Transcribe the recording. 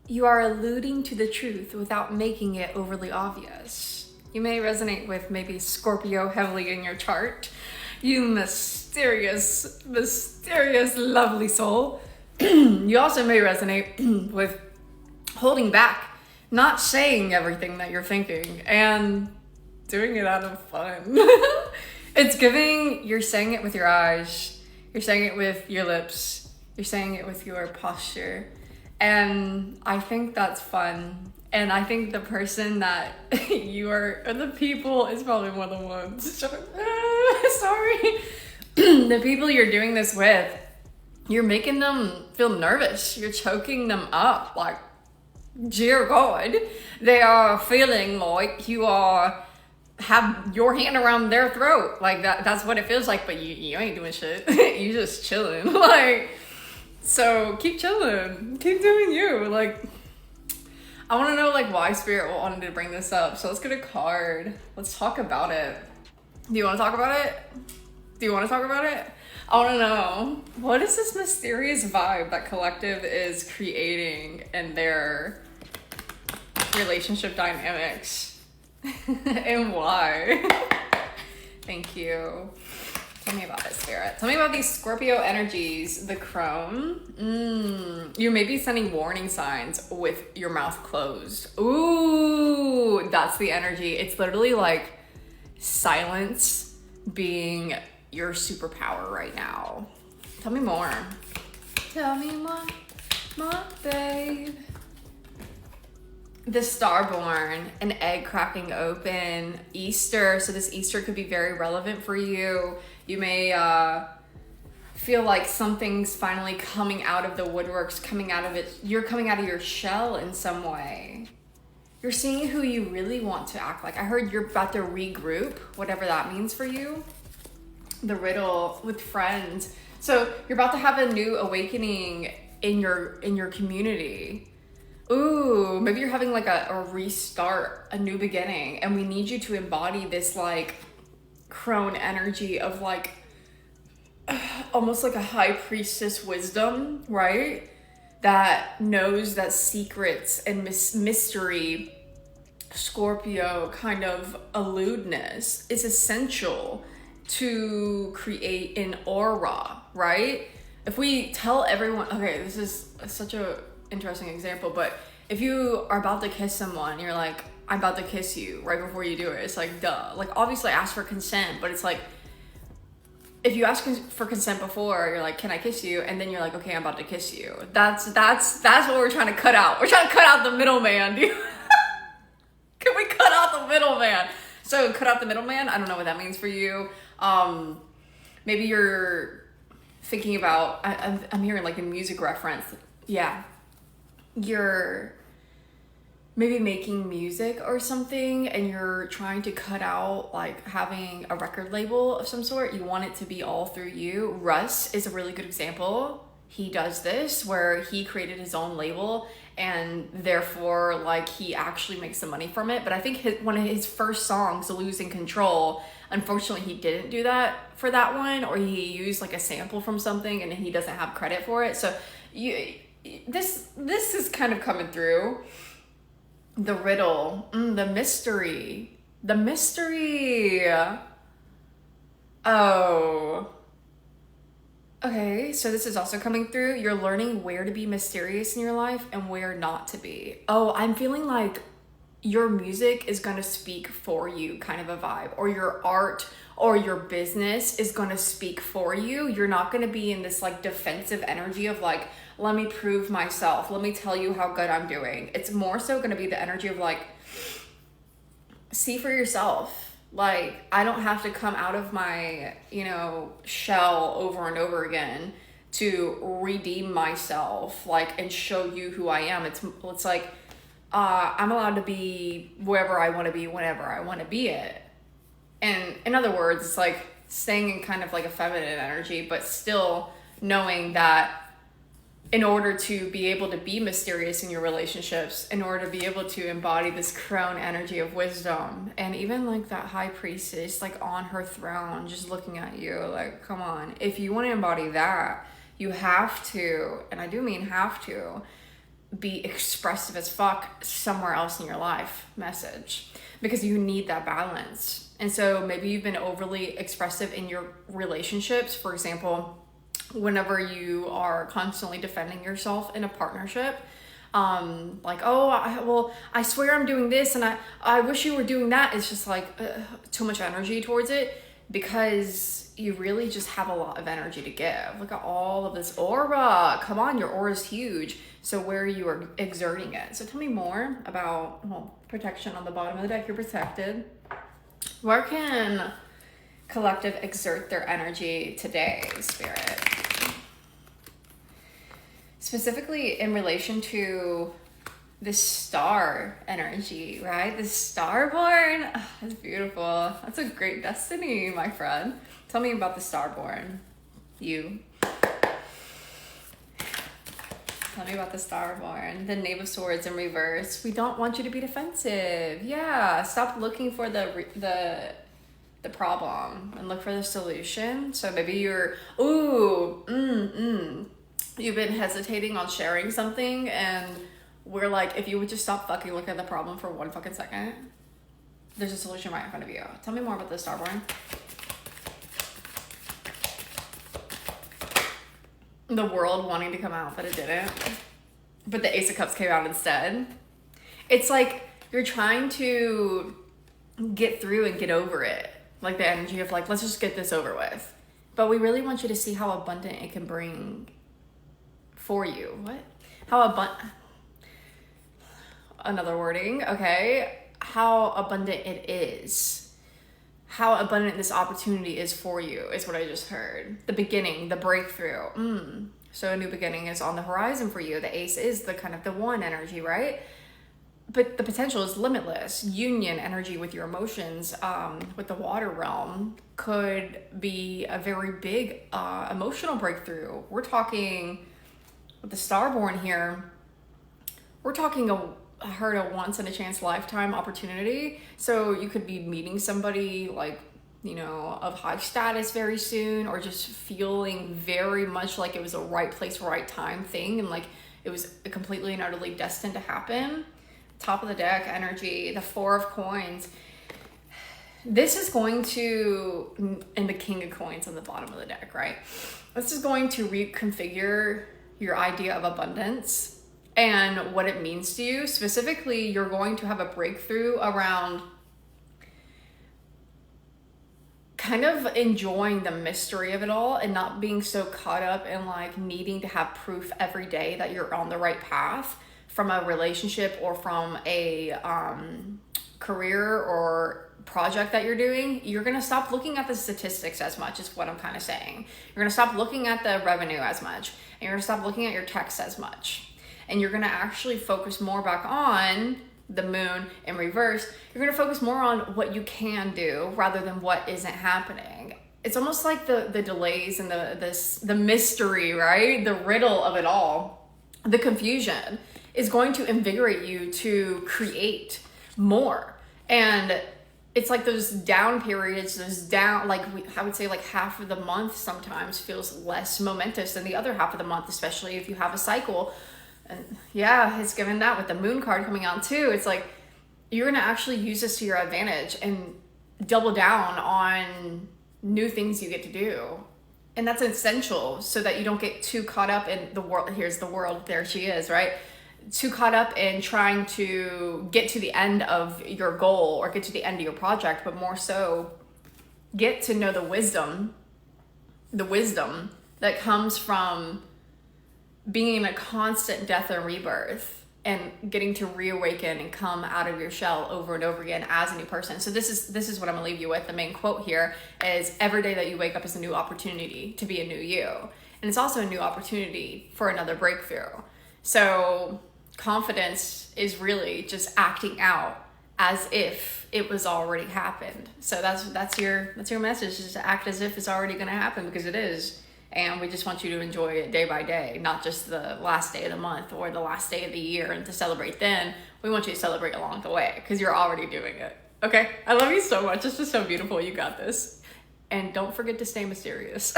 you are alluding to the truth without making it overly obvious. You may resonate with maybe Scorpio heavily in your chart. You mysterious, lovely soul. You also may resonate with holding back, not saying everything that you're thinking, and doing it out of fun. It's giving, you're saying it with your eyes, you're saying it with your lips, you're saying it with your posture. And I think that's fun. And I think the person that you are, or the people, is probably one of the ones. Sorry. The people you're doing this with, you're making them feel nervous. You're choking them up. Like, dear God, they are feeling like you are have your hand around their throat. Like that's what it feels like, but you ain't doing shit. You just chilling. Like, so keep chilling. Keep doing you. Like, I want to know like why Spirit wanted to bring this up. So let's get a card. Let's talk about it. Do you want to talk about it? Do you want to talk about it? I want to know, what is this mysterious vibe that Collective is creating in their relationship dynamics? And why? Thank you. Tell me about it, Spirit. Tell me about these Scorpio energies. The Chrome. You may be sending warning signs with your mouth closed. Ooh, that's the energy. It's literally like silence being your superpower right now. Tell me more. Tell me more, babe. The Starborn, an egg cracking open, Easter. So this Easter could be very relevant for you. You may feel like something's finally coming out of the woodworks, coming out of it. You're coming out of your shell in some way. You're seeing who you really want to act like. I heard you're about to regroup, whatever that means for you. The riddle with friends. So you're about to have a new awakening in your community. Ooh, maybe you're having like a restart, a new beginning, and we need you to embody this like crone energy of like almost like a high priestess wisdom, right? That knows that secrets and mystery, Scorpio kind of alludeness is essential to create an aura, right? If we tell everyone, okay, this is such a interesting example, but if you are about to kiss someone, you're like, I'm about to kiss you right before you do it. It's like, duh. Like, obviously ask for consent, but it's like, if you ask for consent before, you're like, can I kiss you? And then you're like, okay, I'm about to kiss you. That's what we're trying to cut out. We're trying to cut out the middleman, dude. Can we cut out the middleman? So cut out the middleman. I don't know what that means for you. Maybe you're thinking about, I'm hearing like a music reference. Yeah. You're maybe making music or something and you're trying to cut out like having a record label of some sort. You want it to be all through you. Russ is a really good example. He does this where he created his own label and therefore like he actually makes some money from it. But I think one of his first songs, Losing Control, unfortunately he didn't do that for that one, or he used like a sample from something and he doesn't have credit for it. So this is kind of coming through. The riddle, the mystery. Oh. Okay, so this is also coming through. You're learning where to be mysterious in your life and where not to be. Oh, I'm feeling like your music is going to speak for you, kind of a vibe, or your art or your business is going to speak for you. You're not going to be in this like defensive energy of like, let me prove myself. Let me tell you how good I'm doing. It's more so going to be the energy of like, see for yourself. Like, I don't have to come out of my, shell over and over again to redeem myself, like, and show you who I am. It's like, I'm allowed to be wherever I want to be, whenever I want to be it. And in other words, it's like staying in kind of like a feminine energy, but still knowing that in order to be able to be mysterious in your relationships, in order to be able to embody this crone energy of wisdom, and even like that high priestess, like on her throne, just looking at you, like, come on. If you want to embody that, you have to, and I do mean have to, be expressive as fuck somewhere else in your life message, because you need that balance. And so maybe you've been overly expressive in your relationships. For example, whenever you are constantly defending yourself in a partnership, like, oh, I swear I'm doing this and I wish you were doing that. It's just like too much energy towards it, because you really just have a lot of energy to give. Look at all of this aura. Come on, your aura is huge. So where you are exerting it. So tell me more about, well, protection on the bottom of the deck. You're protected. Where can collective exert their energy today, Spirit? Specifically in relation to this star energy, right? This Starborn. Oh, that's beautiful. That's a great destiny, my friend. Tell me about the Starborn. You. Tell me about the Starborn. The Knave of Swords in reverse. We don't want you to be defensive. Yeah, stop looking for the problem and look for the solution. So maybe you're, you've been hesitating on sharing something, and we're like, if you would just stop fucking looking at the problem for 1 fucking second, there's a solution right in front of you. Tell me more about the Starborn. The World wanting to come out, but it didn't. But the Ace of Cups came out instead. It's like you're trying to get through and get over it. Like the energy of like, let's just get this over with. But we really want you to see how abundant it can bring for you. What? How abundant? Another wording, okay? How abundant it is. How abundant this opportunity is for you is what I just heard. The beginning, the breakthrough. So a new beginning is on the horizon for you. The Ace is the kind of the one energy, right? But the potential is limitless. Union energy with your emotions, with the water realm, could be a very big emotional breakthrough. We're talking with the Starborn here. We're talking I heard a once in a chance lifetime opportunity. So you could be meeting somebody like, you know, of high status very soon, or just feeling very much like it was a right place, right time thing. And like it was completely and utterly destined to happen. Top of the deck energy, the Four of Coins. This is going to, and the King of Coins on the bottom of the deck, right? This is going to reconfigure your idea of abundance and what it means to you. Specifically, you're going to have a breakthrough around kind of enjoying the mystery of it all and not being so caught up in like needing to have proof every day that you're on the right path from a relationship or from a career or project that you're doing. You're gonna stop looking at the statistics as much, is what I'm kind of saying. You're gonna stop looking at the revenue as much, and you're gonna stop looking at your texts as much. And you're gonna actually focus more back on the moon in reverse. You're gonna focus more on what you can do rather than what isn't happening. It's almost like the delays and the mystery, right? The riddle of it all, the confusion is going to invigorate you to create more. And it's like those down periods, I would say like half of the month sometimes feels less momentous than the other half of the month, especially if you have a cycle. And yeah, it's given that with the moon card coming out too. It's like you're gonna actually use this to your advantage and double down on new things you get to do. And that's essential so that you don't get too caught up in the world. Here's the world, there she is, right? Too caught up in trying to get to the end of your goal or get to the end of your project, but more so get to know the wisdom that comes from being in a constant death and rebirth and getting to reawaken and come out of your shell over and over again as a new person. So this is what I'm gonna leave you with. The main quote here is, every day that you wake up is a new opportunity to be a new you. And it's also a new opportunity for another breakthrough. So confidence is really just acting out as if it was already happened. So that's your message, is to act as if it's already gonna happen, because it is. And we just want you to enjoy it day by day, not just the last day of the month or the last day of the year and to celebrate then. We want you to celebrate along the way because you're already doing it. Okay? I love you so much. It's just so beautiful. You got this. And don't forget to stay mysterious.